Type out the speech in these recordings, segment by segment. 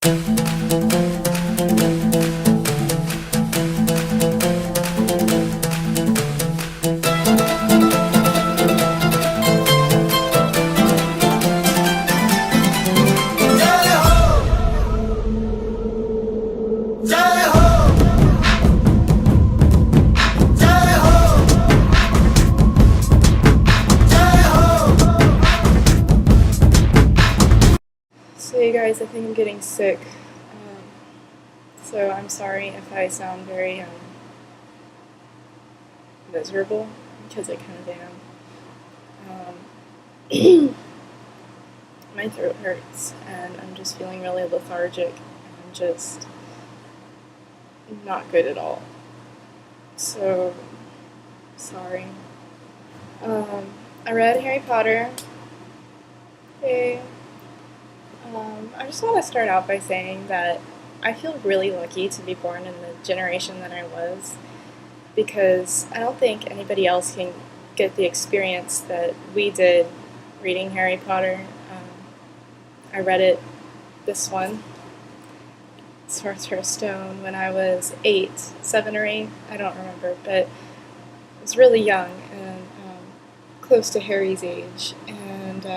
So you guys, I think I'm getting sick, so I'm sorry if I sound very miserable, because I kind of am. My throat hurts, and I'm just feeling really lethargic, and just not good at all. So, sorry. I read Harry Potter. Okay. I just want to start out by saying that I feel really lucky to be born in the generation that I was, because I don't think anybody else can get the experience that we did reading Harry Potter. I read it, this one, Sorcerer's Stone, when I was 7 or 8, I don't remember, but I was really young and close to Harry's age, and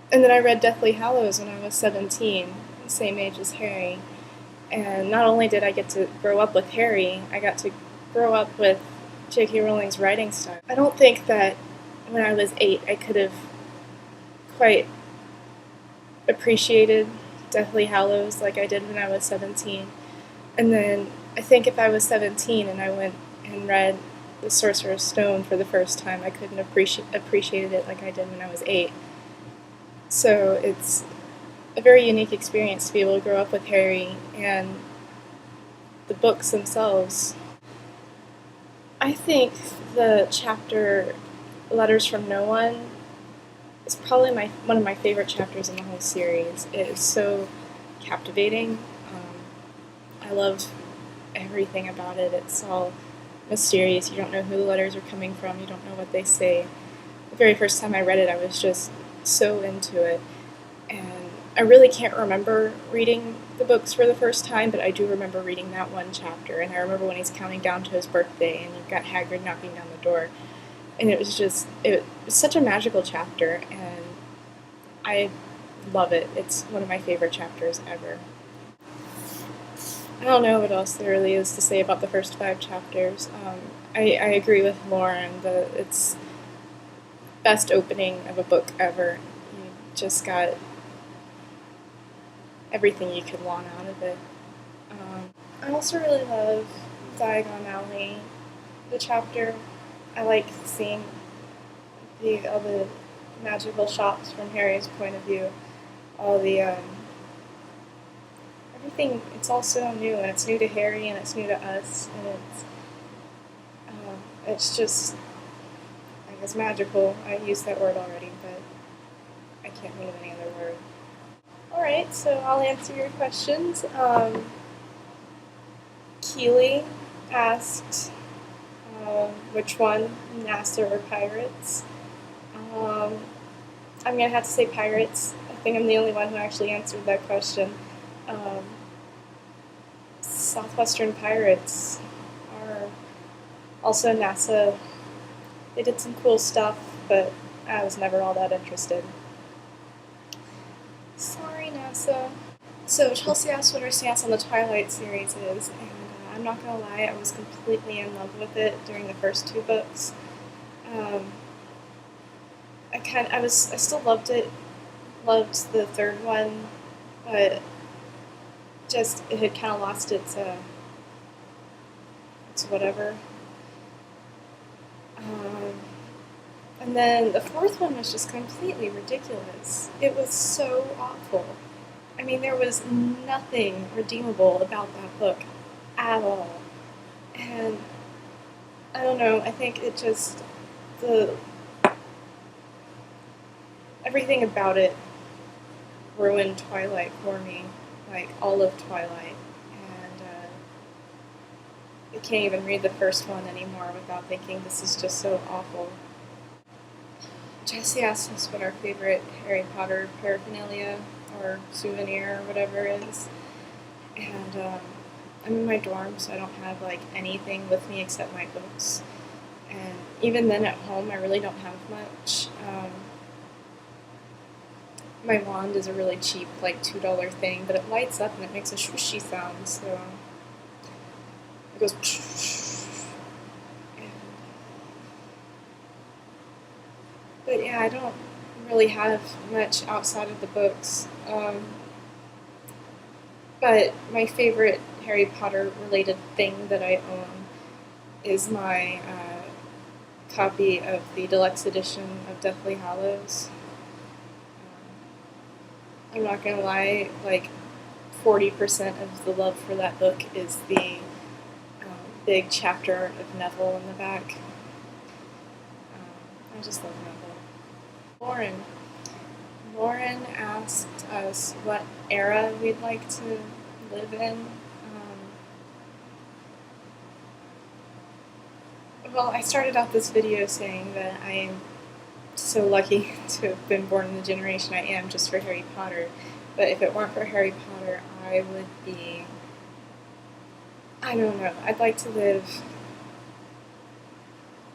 and then I read Deathly Hallows when I was 17, the same age as Harry. And not only did I get to grow up with Harry, I got to grow up with J.K. Rowling's writing style. I don't think that when I was 8 I could have quite appreciated Deathly Hallows like I did when I was 17. And then I think if I was 17 and I went and read The Sorcerer's Stone for the first time, I couldn't appreciated it like I did when I was 8. So it's a very unique experience to be able to grow up with Harry and the books themselves. I think the chapter Letters from No One is probably one of my favorite chapters in the whole series. It is so captivating. I love everything about it. It's all mysterious. You don't know who the letters are coming from. You don't know what they say. The very first time I read it, I was just so into it. And I really can't remember reading the books for the first time, but I do remember reading that one chapter. And I remember when he's counting down to his birthday and you've got Hagrid knocking down the door. And it was such a magical chapter, and I love it. It's one of my favorite chapters ever. I don't know what else there really is to say about the first 5 chapters. I agree with Lauren that it's best opening of a book ever. You just got everything you could want out of it. I also really love Diagon Alley, the chapter. I like seeing all the magical shops from Harry's point of view. All the everything. It's all so new, and it's new to Harry, and it's new to us, and it's just, I guess, magical. I used that word already, but I can't think of any other word. Alright, so I'll answer your questions. Keely asked which one, NASA or Pirates. I'm going to have to say Pirates. I think I'm the only one who actually answered that question. Southwestern Pirates are also NASA. They did some cool stuff, but I was never all that interested. Sorry, NASA. So Chelsea asked what our stance on the Twilight series is, and I'm not gonna lie, I was completely in love with it during the first 2 books. I still loved it, loved the 3rd one, but just it had kind of lost its whatever. And then the 4th one was just completely ridiculous. It was so awful. I mean, there was nothing redeemable about that book at all. And I don't know, I think it just, everything about it ruined Twilight for me, like all of Twilight. And I can't even read the first one anymore without thinking this is just so awful. Jesse asked us what our favorite Harry Potter paraphernalia or souvenir or whatever is, and I'm in my dorm, so I don't have like anything with me except my books. And even then, at home, I really don't have much. My wand is a really cheap, like $2 thing, but it lights up and it makes a swooshy sound, so it goes. And, but yeah, I don't really have much outside of the books. But my favorite Harry Potter related thing that I own is my copy of the deluxe edition of Deathly Hallows. I'm not gonna lie, like 40% of the love for that book is the big chapter of Neville in the back. I just love Neville. Lauren asked us what era we'd like to live in. Well, I started out this video saying that I am so lucky to have been born in the generation I am just for Harry Potter. But if it weren't for Harry Potter, I would be, I don't know, I'd like to live,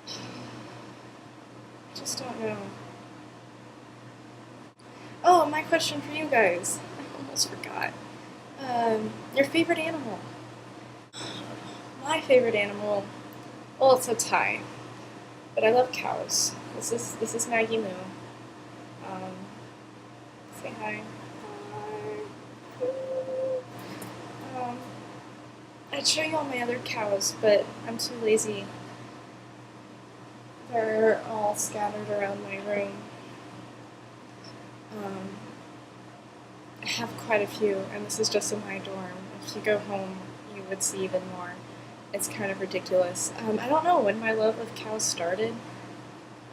I just don't know. Oh, my question for you guys. I almost forgot. Your favorite animal? My favorite animal, well, it's a tie, but I love cows. This is Maggie Moo. Say hi. Hi. I'd show you all my other cows, but I'm too lazy. They're all scattered around my room. I have quite a few, and this is just in my dorm. If you go home, you would see even more. It's kind of ridiculous. I don't know when my love of cows started.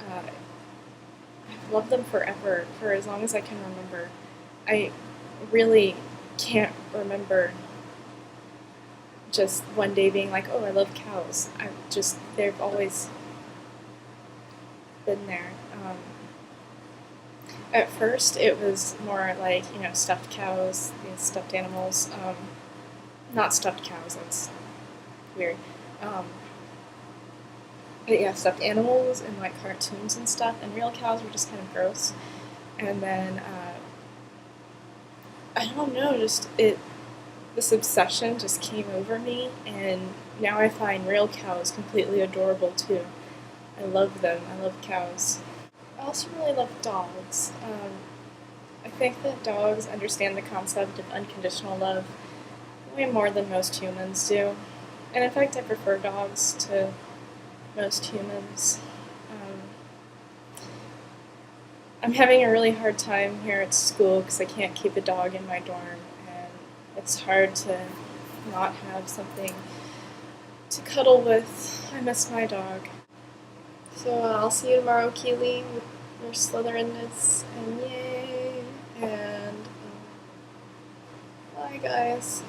I've loved them forever, for as long as I can remember. I really can't remember just one day being like, oh, I love cows. They've always been there. At first, it was more like, stuffed cows, these stuffed animals. Not stuffed cows, that's weird. But yeah, stuffed animals and like cartoons and stuff, and real cows were just kind of gross. And then, I don't know, this obsession just came over me, and now I find real cows completely adorable too. I love them, I love cows. I also really love dogs. I think that dogs understand the concept of unconditional love way more than most humans do. And in fact, I prefer dogs to most humans. I'm having a really hard time here at school because I can't keep a dog in my dorm, and it's hard to not have something to cuddle with. I miss my dog. So I'll see you tomorrow, Keely, with your Slytherinness, and yay! And bye, guys.